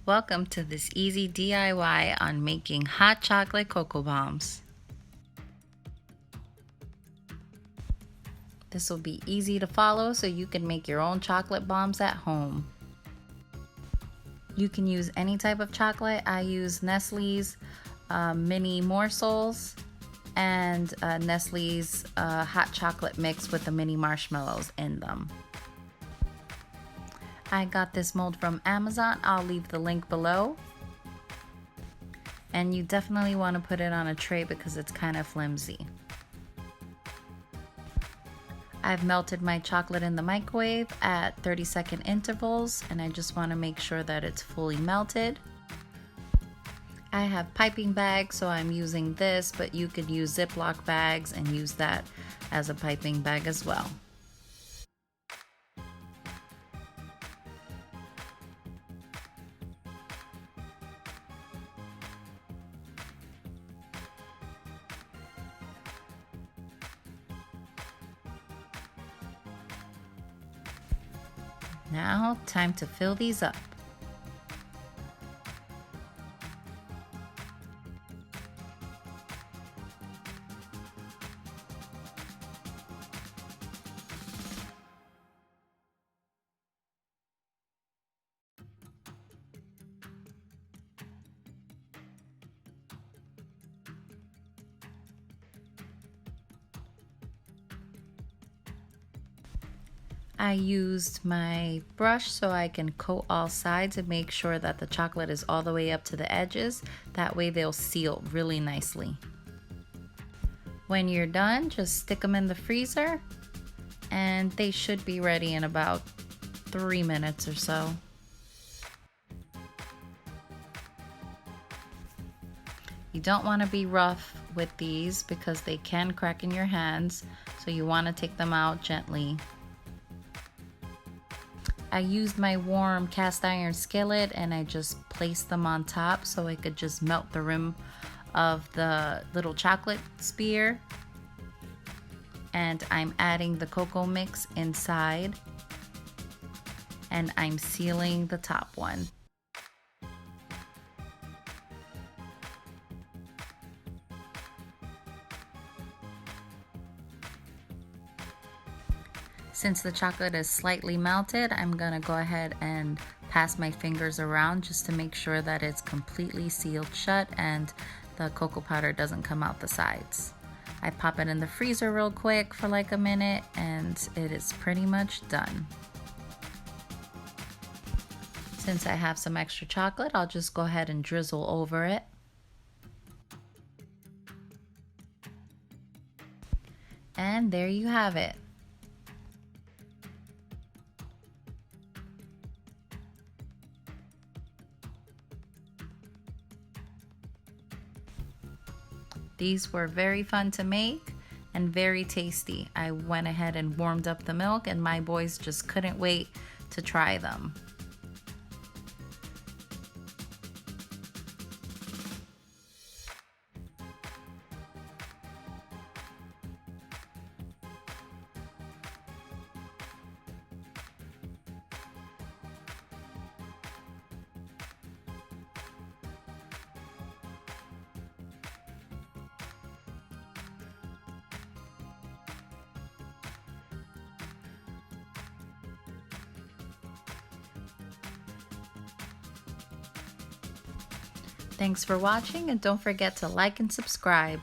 Welcome to this easy DIY on making hot chocolate cocoa bombs. This will be easy to follow so you can make your own chocolate bombs at home. You can use any type of chocolate. I use Nestle's mini morsels and Nestle's hot chocolate mix with the mini marshmallows in them. I got this mold from Amazon. I'll leave the link below. And you definitely want to put it on a tray because it's kind of flimsy. I've melted my chocolate in the microwave at 30-second intervals, and I just want to make sure that it's fully melted. I have piping bags, so I'm using this, but you could use Ziploc bags and use that as a piping bag as well. Now, time to fill these up. I used my brush so I can coat all sides and make sure that the chocolate is all the way up to the edges. That way they'll seal really nicely. When you're done, just stick them in the freezer and they should be ready in about 3 minutes or so. You don't want to be rough with these because they can crack in your hands, so you want to take them out gently. I used my warm cast iron skillet and I just placed them on top so I could just melt the rim of the little chocolate sphere. And I'm adding the cocoa mix inside and I'm sealing the top one. Since the chocolate is slightly melted, I'm gonna go ahead and pass my fingers around just to make sure that it's completely sealed shut and the cocoa powder doesn't come out the sides. I pop it in the freezer real quick for like a minute and it is pretty much done. Since I have some extra chocolate, I'll just go ahead and drizzle over it. And there you have it. These were very fun to make and very tasty. I went ahead and warmed up the milk and my boys just couldn't wait to try them. Thanks for watching and don't forget to like and subscribe.